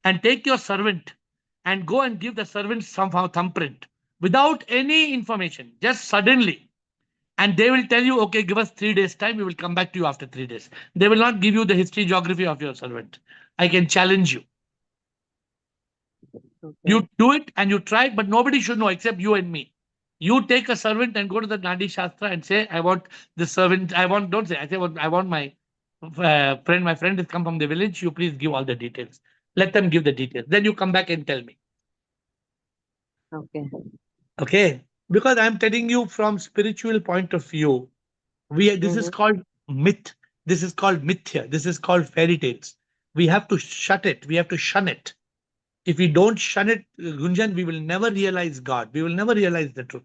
and take your servant and go and give the servant some thumbprint without any information, just suddenly. And they will tell you, okay, give us 3 days time. We will come back to you after 3 days. They will not give you the history, geography of your servant. I can challenge you. Okay. You do it and you try, but nobody should know except you and me. You take a servant and go to the Nadi Shastra and say, I want the servant. Don't say, I say, I want my friend. My friend has come from the village. You please give all the details. Let them give the details. Then you come back and tell me. Okay. Okay. Because I'm telling you from spiritual point of view, this is called myth. This is called mithya. This is called fairy tales. We have to shut it. We have to shun it. If we don't shun it, Gunjan, we will never realize God. We will never realize the truth.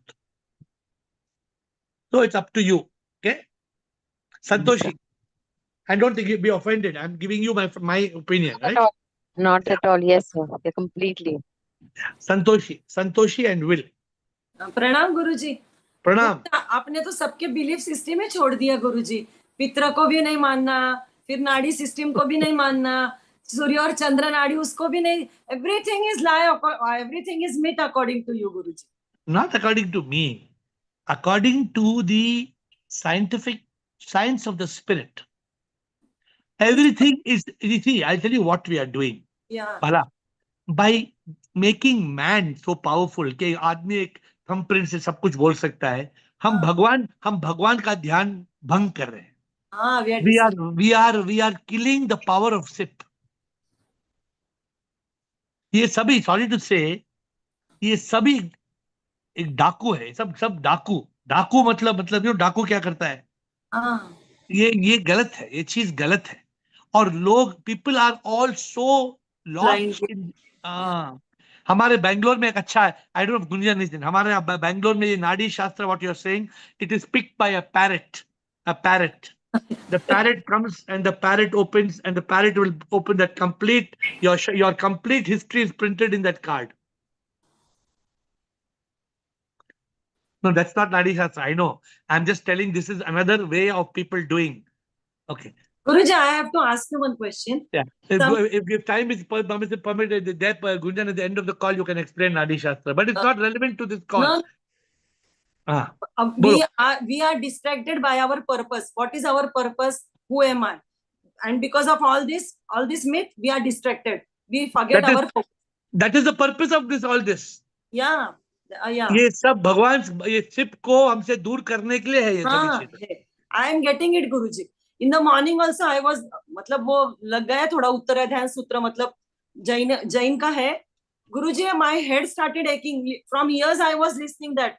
So it's up to you. Okay? Santoshi, I don't think you'll be offended. I'm giving you my opinion, Not at right? all. Not Yeah. at all. Yes, sir. Yeah, completely. Santoshi and Will. प्रणाम गुरुजी। Pranam. आपने तो सबके belief system में छोड़ दिया गुरुजी। पितृ को भी नहीं मानना, फिर नाड़ी सिस्टम को भी नहीं मानना, सूर्य और चंद्र नाड़ी उसको भी नहीं। Everything is lie, everything is myth according to you Guruji. Not according to me, according to the science of the spirit. Everything is, you see, I'll tell you what we are doing. Yeah. Bala, by making man so powerful कि आदमी एक thumbprint से सब कुछ बोल सकता है, हम भगवान का ध्यान भंग कर रहे हैं. हाँ, we are killing the power of SIP. ये सभी, sorry to say, ये सभी एक डाकू है. सब डाकू मतलब डाकू क्या करता है? ये गलत है. ये चीज गलत है. और लोग, people are all so lost in, हमारे बैंगलोर में एक अच्छा है, I don't know if Gunjan is in, हमारे बैंगलोर में ये नाडी शास्त्र, what you're saying, it is picked by a parrot. The parrot comes and the parrot opens and the parrot will open that complete, your complete history is printed in that card. No, that's not Nadi Shastra. I know. I'm just telling this is another way of people doing. Okay. Guruji, I have to ask you one question. Yeah. If time is permitted, there, Gunjan, at the end of the call, you can explain Nadi Shastra. But it's not relevant to this call. No, Bolo. we are distracted by our purpose. What is our purpose? Who am I? And because of all this myth, we are distracted. We forget our focus. That is the purpose of this, all this. Yeah. ये सब भगवान ये ship को हमसे दूर करने के लिए है ये सभी चीजें. I am getting it, Guruji. In the morning also I was, मतलब वो लग गया थोड़ा उत्तराध्यान सूत्र, मतलब जैन का है. Guruji, my head started aching. From years I was listening that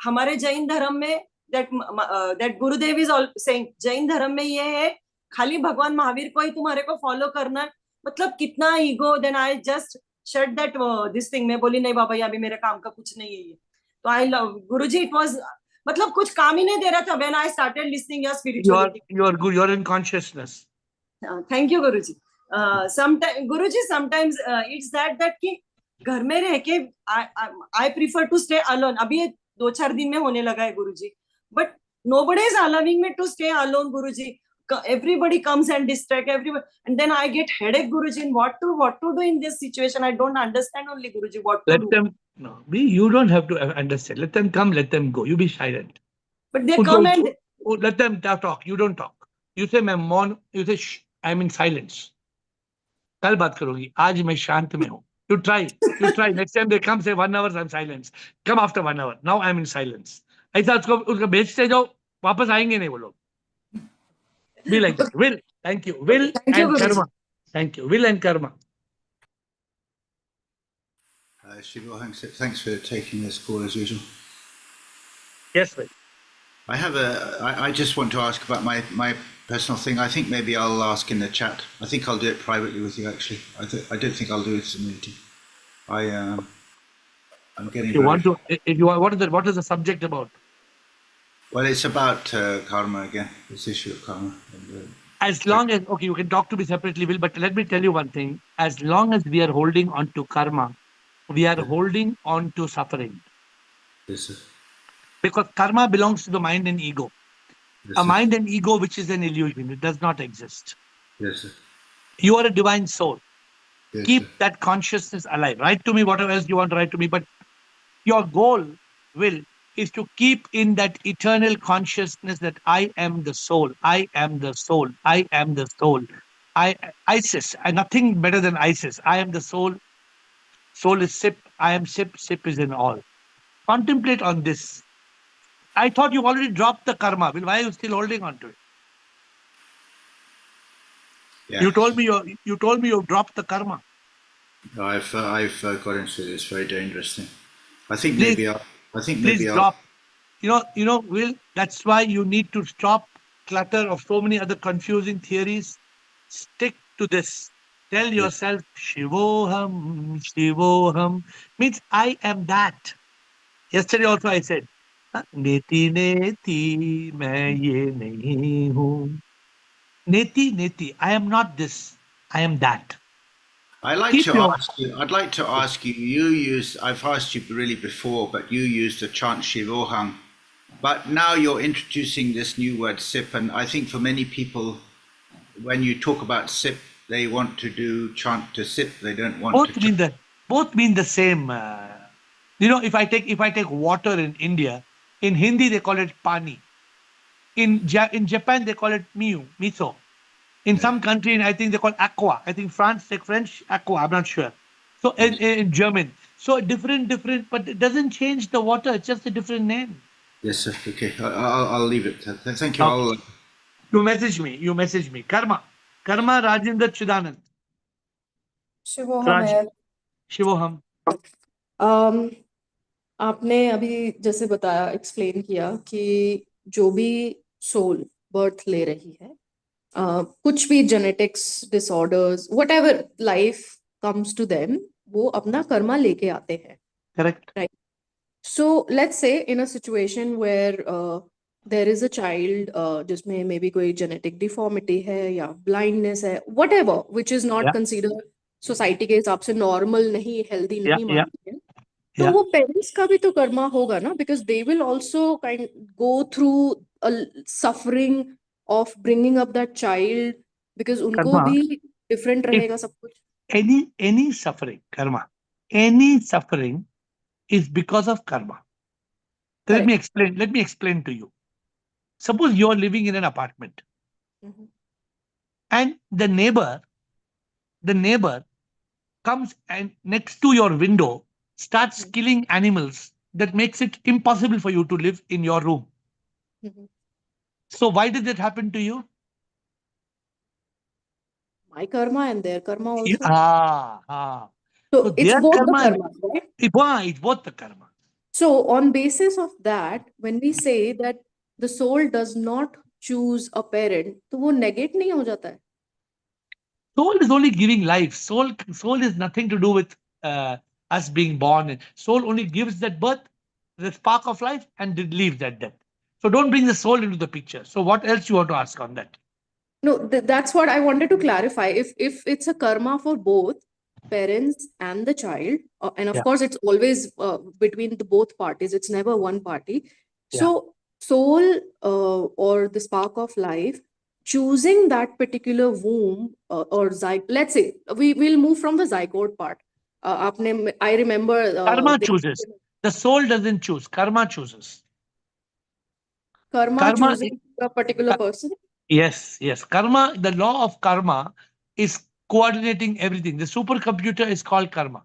हमारे जैन धर्म में that Gurudev is all saying Jain धर्म में ये है खाली भगवान महावीर को ही तुम्हारे को फॉलो करना. मतलब कितना ego. Then I just shut that this thing. मैं बोली नहीं बाबा, ये अभी मेरे काम का कुछ नहीं है ये. तो I love Guruji. It was मतलब कुछ काम ही नहीं दे रहा था. When I started listening your spirituality. You are good. You are in consciousness. Thank you, Guruji. Sometimes Guruji, sometimes it's that कि घर में रह के I prefer to stay alone. अभी ये 2-4 दिन में होने लगा है Guruji. But nobody is allowing me to stay alone, Guruji. Everybody comes and distract everybody, and then I get headache, Guruji. What to do in this situation? I don't understand only, Guruji. What to do? Let them you don't have to understand. Let them come. Let them go. You be silent. But they come and let them talk. You don't talk. You say you say shh. I'm in silence. कल बात करूँगी. आज मैं शांत में हूँ. You try. Next time they come, say 1 hour I'm silence. Come after 1 hour. Now I'm in silence. ऐसा उसको भेजते जाओ. वापस आएंगे नहीं वो लोग. Be like that. Will. Thank you. Will and karma. Thank you. Will and karma. Shivoham, thanks for taking this call as usual. Yes, Will. I just want to ask about my personal thing. I think maybe I'll ask in the chat. I think I'll do it privately with you, actually. I don't think I'll do it as a meeting. I'm getting. What is the subject about? Well, it's about karma again. This issue of karma. As long as you can talk to me separately, Will. But let me tell you one thing: as long as we are holding on to karma, we are holding on to suffering. Yes, sir. Because karma belongs to the mind and ego. Yes, a mind and ego which is an illusion. It does not exist. Yes, sir. You are a divine soul. Yes, keep sir. that consciousness alive. Write to me whatever else you want to write to me. But your goal, Will, is to keep in that eternal consciousness that I am the soul. I am the soul. I am the soul. Isis. Nothing better than Isis. I am the soul. Soul is sip. I am sip. Sip is in all. Contemplate on this. I thought you already dropped the karma. Will, why are you still holding on to it? Yeah. You told me you've dropped the karma. No, I've got into it. It's very dangerous thing. I think Please, maybe I'll. Please drop. You know, Will, that's why you need to stop clutter of so many other confusing theories. Stick to this. Tell yourself, Shivoham, Shivoham. Means I am that. Yesterday also I said, Neti Neti, main ye nahi hu. Neti Neti, I am not this. I am that. I'd like to ask you. I've asked you really before, but you used the chant Shivoham. But now you're introducing this new word sip, and I think for many people, when you talk about sip, they want to do chant to sip. They don't want both mean the same. If I take water in India, in Hindi they call it pani. In Japan they call it miso. In some country, I think they call aqua. I think French aqua. I'm not sure. So in German, so different, but it doesn't change the water. It's just a different name. Yes, sir. Okay, I'll leave it. Thank you. Okay. You message me. Karma, Rajendra Chidanand. Shivoham. आपने अभी जैसे बताया, explain किया कि जो भी soul birth ले रही है, कुछ भी genetics disorders, whatever life comes to them, वो अपना कर्मा लेके आते हैं. Correct. Right. So let's say in a situation where there is a child जिसमें मे बी कोई जेनेटिक डिफॉर्मिटी है या ब्लाइंडनेस है, whatever, which is not considered society के हिसाब से नॉर्मल नहीं, हेल्दी नहीं मानती है. तो Yeah. वो पेरेंट्स का भी तो कर्मा होगा ना, because they will also kind go through suffering of bringing up that child, because उनको Karma. भी डिफरेंट If रहेगा सब कुछ. any suffering, karma, any suffering is because of karma. So let me explain. Let me explain to you. Suppose you are living in an apartment, Mhm. and the neighbor comes and next to your window starts killing animals that makes it impossible for you to live in your room. Mhm. So why did that happen to you? My karma and their karma also. So So it's their both the karma, karmas, right? it's both the karma. So on basis of that, when we say that the soul does not choose a parent, तो वो negate नहीं हो जाता है? Soul is only giving life. Soul is nothing to do with us being born. Soul only gives that birth, the spark of life, and it leaves that death. So don't bring the soul into the picture. So what else you want to ask on that? No, that's what I wanted to clarify. If it's a karma for both parents and the child, and of Yeah. course it's always between the both parties. It's never one party. Yeah. So soul or the spark of life choosing that particular womb or zygote. Let's say we will move from the zygote part. I remember Karma chooses. The soul doesn't choose. Karma chooses. Karma choosing a particular person. Yes, yes. Karma, the law of karma is coordinating everything. The supercomputer is called karma.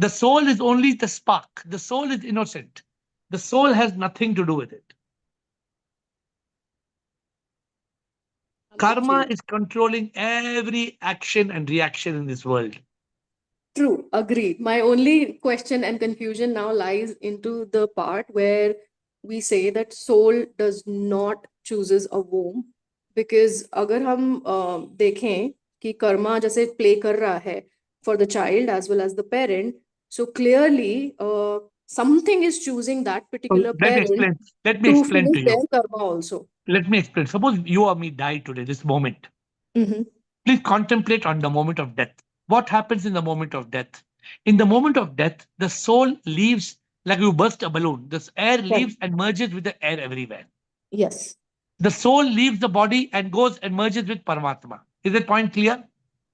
The soul is only the spark. The soul is innocent. The soul has nothing to do with it. Karma is controlling every action and reaction in this world. True, agreed. My only question and confusion now lies into the part where we say that soul does not chooses a womb, because अगर हम देखें कि कर्मा जैसे play कर रहा है for the child as well as the parent, so clearly something is choosing that particular Let me parent explain. Let me to explain finish to their you. karma also. Let me explain. Suppose you or me die today, this moment. Mhm. Please contemplate on the moment of death. What happens in the moment of death? In the moment of death, the soul leaves like you burst a balloon. This air leaves and merges with the air everywhere. Yes. The soul leaves the body and goes and merges with Paramatma. Is that point clear?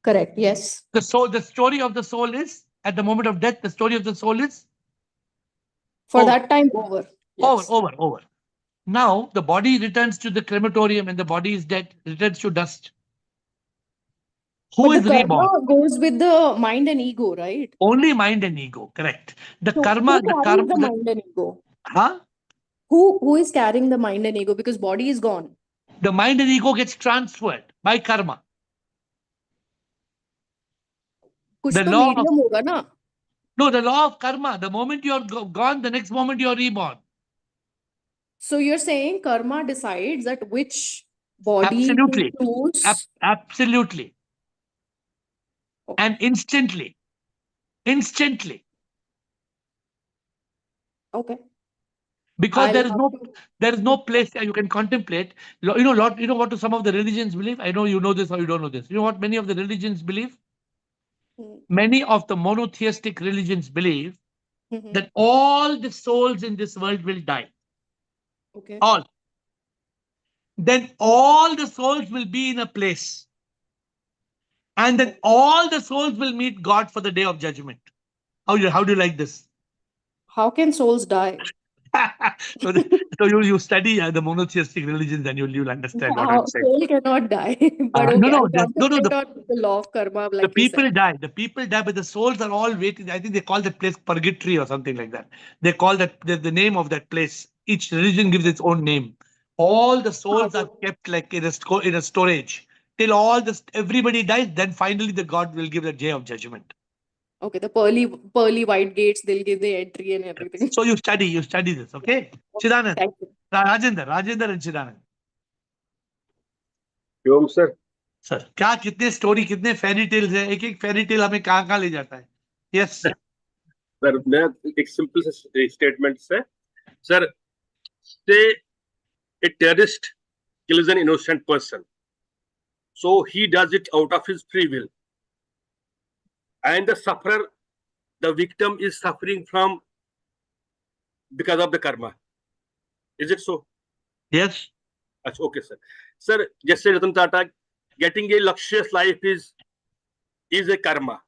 Correct. Yes. The story of the soul is, at the moment of death, the story of the soul is For that time over. Yes. over. Now the body returns to the crematorium and the body is dead, returns to dust. Who But is the reborn? karma goes with the mind and ego, right? Only mind and ego, correct. The So karma, who carries the mind and ego? Huh? Who is carrying the mind and ego? Because body is gone. The mind and ego gets transferred by karma. कुछ The तो law of, medium होगा ना? no, the law of karma. The moment you're gone, the next moment you're reborn. So you're saying karma decides that which body Absolutely. to choose. Absolutely. And instantly. Okay. Because there is no place you can contemplate. You know what do some of the religions believe? I know you know this or you don't know this. You know what many of the religions believe? Many of the monotheistic religions believe that all the souls in this world will die. Okay. All. Then all the souls will be in a place. And then all the souls will meet God for the day of judgment. How do you like this? How can souls die? So you study the monotheistic religions and you'll understand what I'm saying. Soul cannot die. But okay, I'll concentrate on the law of karma, like The you said. people die, but the souls are all waiting. I think they call that place purgatory or something like that. They call that the name of that place. Each religion gives its own name. All the souls are kept like in a storage till everybody dies. Then finally the God will give the day of judgment. Okay, the pearly white gates, they'll give the entry and everything. So you study this, okay? Chidanand, Thank you. Rajendra and Chidanand. Yom sir. Sir क्या कितने story कितने fairy tales है एक fairy tale हमें कहाँ ले जाता है यस सर मैं एक सिंपल स्टेटमेंट से सर से a terrorist kills an innocent person, so he does it out of his free will, and the sufferer the victim is suffering from because of the karma. Is it so? Yes. Okay, sir. Sir, just say Ratan Tata, getting a luxurious life is a karma.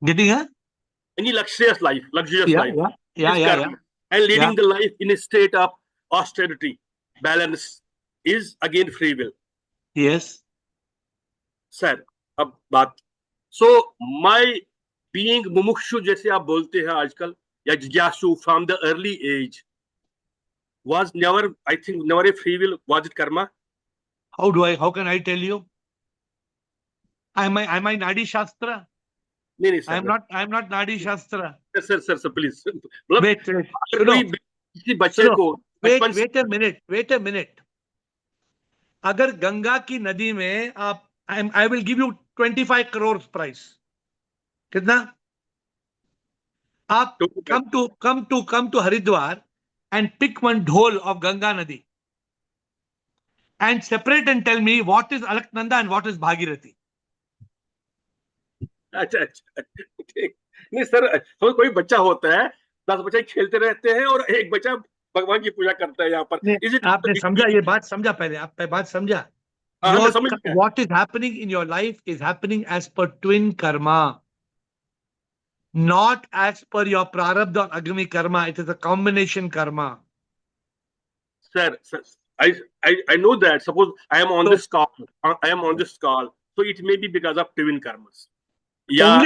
Getting a? Any luxurious life is karma. And leading Yeah. the life in a state of austerity, balance is again free will. Yes. Sir, अब बात. So my being mumukshu जैसे आप बोलते हैं आजकल या जिज्ञासु from the early age was never, I think, never a free will. Was it karma? How can I tell you? Am I Nadi Shastra? नहीं sir. I'm not Nadi Shastra. Sir, please. Wait. किसी बच्चे को Wait a minute. अगर गंगा की नदी में आप I will give you 25 crores price. कितना? आप come to Haridwar and pick one dhol of Ganga Nadi and separate and tell me what is Alaknanda and what is Bhagirathi. अच्छा नहीं sir, कोई बच्चा होता है, 10 बच्चे खेलते रहते हैं और एक बच्चा भगवान की पूजा करता है यहाँ पर. आपने समझा? ये बात समझा? पहले आप बात समझा? What is happening in your life is happening as per twin karma, not as per your prarabdha or agami karma. It is a combination karma. Sir, I know that. Suppose I am on this call. So it may be because of twin karmas. Yeah.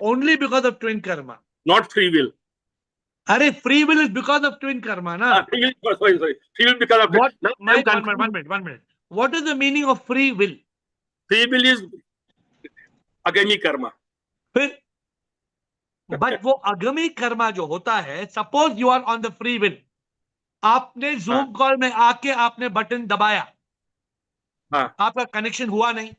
Only because of twin karma. Not free will. Free will is because of twin karma, na? Sorry. Free will because of what? One minute. What is the meaning of free will? Free will is agami karma. But वो agami karma जो होता है, suppose you are on the free will. आपने Zoom call में आके आपने button दबाया, आपका कनेक्शन हुआ नहीं.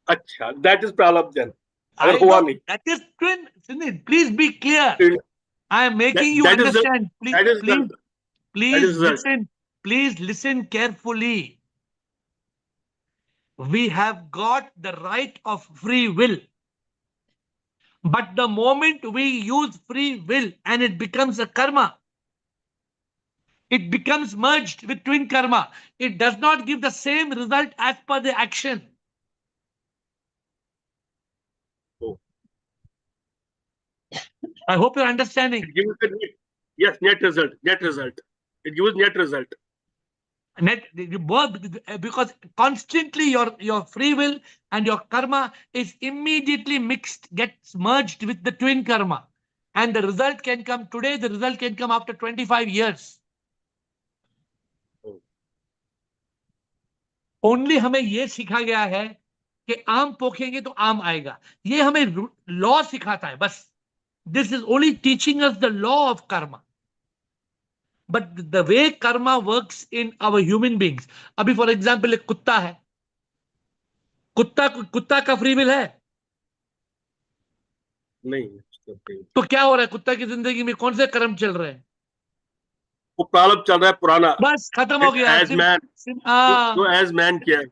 अच्छा, that is prarabdha. That is twin. Please be clear. I am making you understand. Please listen carefully. We have got the right of free will. But the moment we use free will and it becomes a karma, it becomes merged with twin karma. It does not give the same result as per the action. I hope you're understanding. Yes, net result. It gives net result. Because constantly your free will and your karma is immediately mixed, gets merged with the twin karma. And the result can come today, the result can come after 25 years. Only हमें ये सिखा गया है कि आम पोखेंगे तो आम आएगा. ये हमें लॉ सिखाता है बस. This is only teaching us the law of karma. But the way karma works in our human beings. अभी for example एक कुत्ता है. कुत्ता का फ्री विल है? नहीं. तो क्या हो रहा है? कुत्ता की जिंदगी में कौन से कर्म चल रहे हैं? वो प्रारब्ध चल रहा है पुराना. बस खत्म हो गया. As man किया है.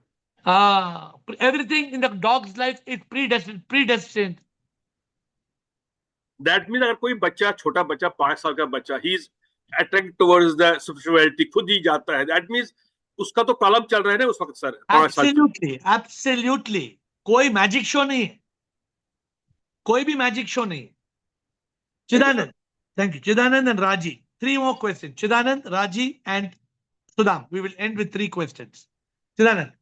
Everything in the dog's life is predestined. That means अगर कोई बच्चा, छोटा बच्चा, 5 साल का बच्चा, he is attracted towards the spirituality, खुद ही जाता है. That means उसका तो प्रारब्ध चल रहा है ना उस वक्त सर. Absolutely. कोई मैजिक शो नहीं है. कोई भी मैजिक शो नहीं है. Chidanand. Thank you. Chidanand and Raji. 3 more questions. Chidanand, Raji and Sudham. We will end with 3 questions. Chidanand.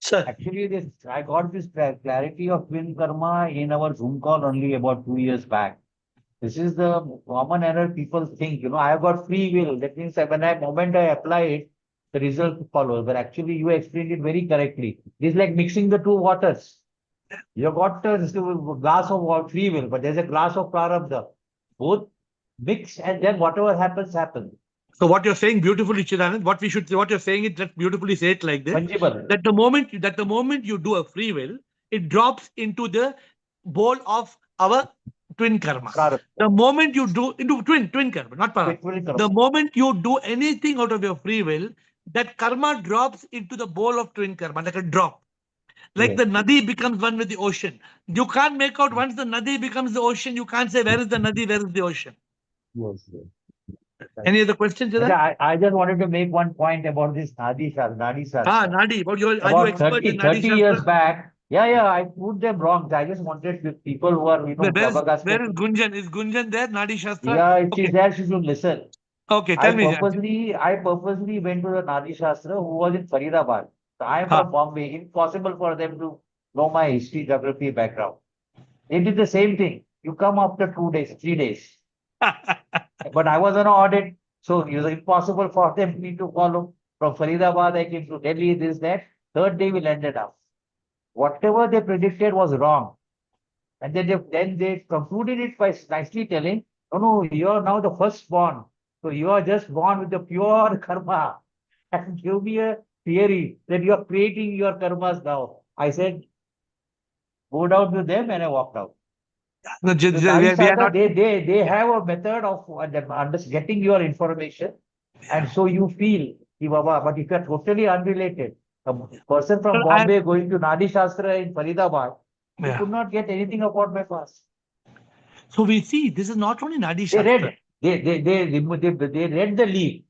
Sir. Actually, I got this clarity of twin karma in our Zoom call only about 2 years back. This is the common error people think. I have got free will. That means that moment I apply it, the result follows. But actually, you explained it very correctly. It is like mixing the 2 waters. You got a glass of free will, but there's a glass of prarabdha. Both mix, and then whatever happens, happens. So what you're saying beautifully, Chidanand, what you're saying is, let's beautifully say it like this. Fungible. That the moment you do a free will, it drops into the bowl of our twin karma. Prarabdha. The moment you do into twin karma, not prarabdha. The moment you do anything out of your free will, that karma drops into the bowl of twin karma, like a drop. Like the Nadi becomes one with the ocean. You can't make out once the Nadi becomes the ocean, you can't say where is the Nadi, where is the ocean. Yes. Any other questions, Chidan? I just wanted to make one point about this Nadi Shastra. Nadi, are you About expert 30, in Nadi 30 years Shastra? back. Yeah, I put them wrong. I just wanted people who are, Where is Gunjan? Is Gunjan there, Nadi Shastra? Yeah, if she's there, she should listen. Okay, tell me. I purposely went to the Nadi Shastra who was in Faridabad. So I am from Bombay. Impossible for them to know my history, geography background. They did the same thing. You come after 2 days, 3 days. But I was on an audit, so it was impossible for them me to follow. From Faridabad, I came to Delhi, this, that. Third day we landed up. Whatever they predicted was wrong. And then they concluded it by nicely telling, no, you are now the firstborn. So you are just born with the pure karma. And give me a theory that you are creating your karmas now. I said, go down to them, and I walked out. No, they have a method of getting your information, and so you feel, but if you are totally unrelated, a person from Bombay going to Nadi Shastra in Faridabad, he could not get anything about my past. So we see, this is not only Nadi Shastra. They read the leaf.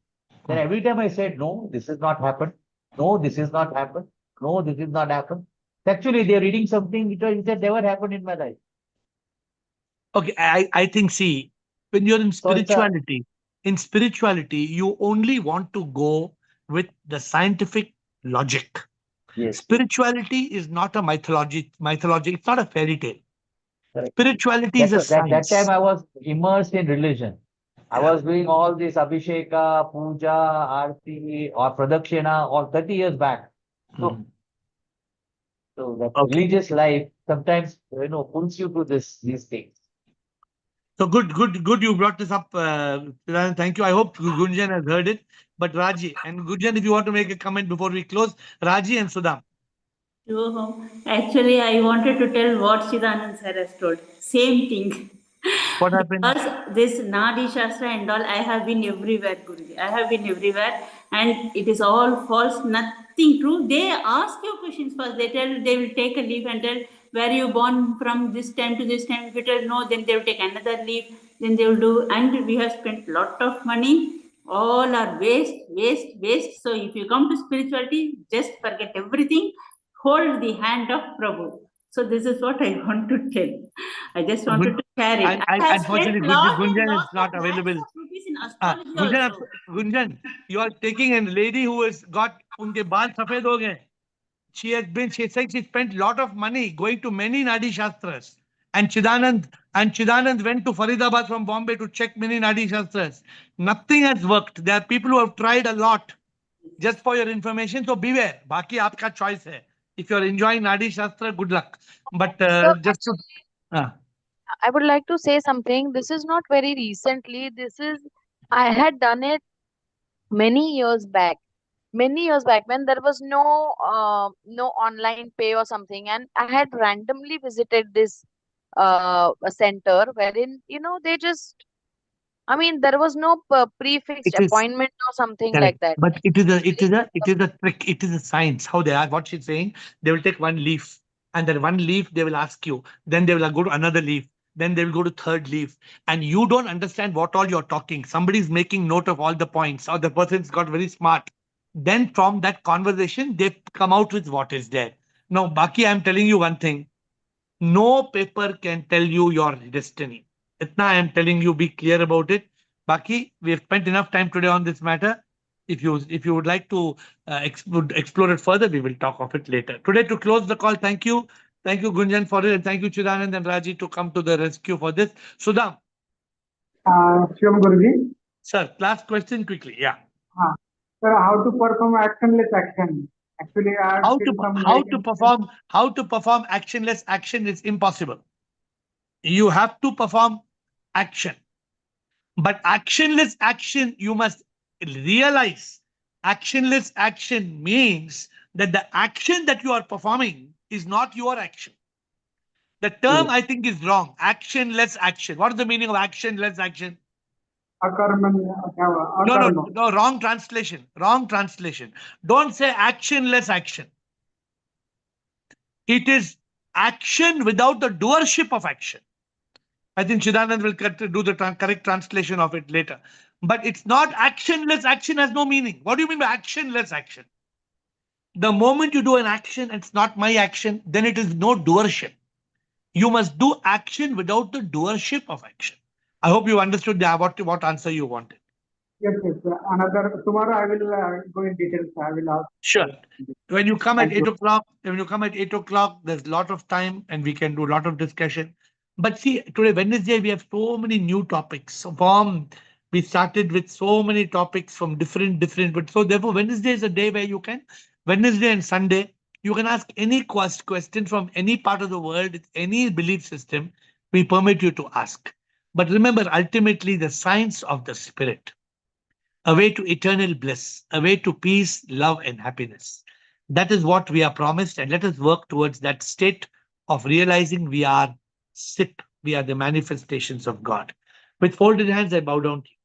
Then every time I said, no, this has not happened. No, this is not happened. No, this is not happened. Actually, they're reading something which had never happened in my life. Okay, I think, see, when you're in spirituality, you only want to go with the scientific logic. Yes. Spirituality is not a mythology. It's not a fairy tale. Correct. Spirituality is a science. That time I was immersed in religion. I was doing all this Abhisheka, Puja, Aarti, or Pradakshina, all 30 years back. So that religious life sometimes, pulls you to these things. So good you brought this up. Thank you. I hope Gunjan has heard it. But Raji and Gunjan, if you want to make a comment before we close, Raji and Sudham. Actually, I wanted to tell what Chidanand sir has told. Same thing. What happened? Because this Nadi Shastra and all, I have been everywhere, Guruji. I have been everywhere, and it is all false, nothing true. They ask you questions first. They will take a leaf and tell where you born from this time to this time. If you tell no, then they will take another leaf. Then they will do, and we have spent lot of money. All are waste. So if you come to spirituality, just forget everything. Hold the hand of Prabhu. So this is what I want to tell. I just wanted to share it. Unfortunately, Gunjan is not available. Gunjan, you are taking a lady who has got unke baal safed ho gaye. She said she spent a lot of money going to many Nadi Shastras. And Chidanand went to Faridabad from Bombay to check many Nadi Shastras. Nothing has worked. There are people who have tried a lot. Just for your information, so beware. Baki aapka choice hai. If you're enjoying Nadi Shastra, good luck. But I would like to say something. This is not very recently. I had done it many years back. Many years back when there was no online pay or something, and I had randomly visited this a center wherein they just, I mean, there was no prefixed appointment or something like that. But it is a trick. It is a science. How they are. What she's saying, they will take one leaf, and that one leaf they will ask you. Then they will go to another leaf. Then they will go to third leaf, and you don't understand what all you're talking. Somebody's making note of all the points, or the person's got very smart. Then from that conversation, they come out with what is there. Now, Baki, I'm telling you one thing. No paper can tell you your destiny. Itna I am telling you, be clear about it. Baki, we have spent enough time today on this matter. If you would like to explore it further, we will talk of it later. Today, to close the call, thank you. Thank you, Gunjan, for it. And thank you, Chidanand and Raji, to come to the rescue for this. Sudham. Shivam Guruji. Sir, last question quickly. Yeah. Sir, how to perform actionless action? Actually, how to perform actionless action is impossible. You have to perform action. But actionless action, you must realize actionless action means that the action that you are performing is not your action. The term I think is wrong. Actionless action. What is the meaning of actionless action? No, wrong translation. Wrong translation. Don't say actionless action. It is action without the doership of action. I think Chidanand will do the correct translation of it later. But it's not actionless. Action has no meaning. What do you mean by actionless action? The moment you do an action, it's not my action, then it is no doership. You must do action without the doership of action. I hope you understood what answer you wanted. Yes, yes. Tomorrow I will go in details. I will ask. Sure. When you come at 8 o'clock, there's a lot of time and we can do a lot of discussion. But see, today, Wednesday, we have so many new topics. We started with so many topics from different, but so therefore, Wednesday is a day where you can, Wednesday and Sunday, you can ask any question from any part of the world, any belief system, we permit you to ask. But remember, ultimately, the science of the spirit, a way to eternal bliss, a way to peace, love, and happiness. That is what we are promised, and let us work towards that state of realizing we are SIP, we are the manifestations of God. With folded hands, I bow down to you.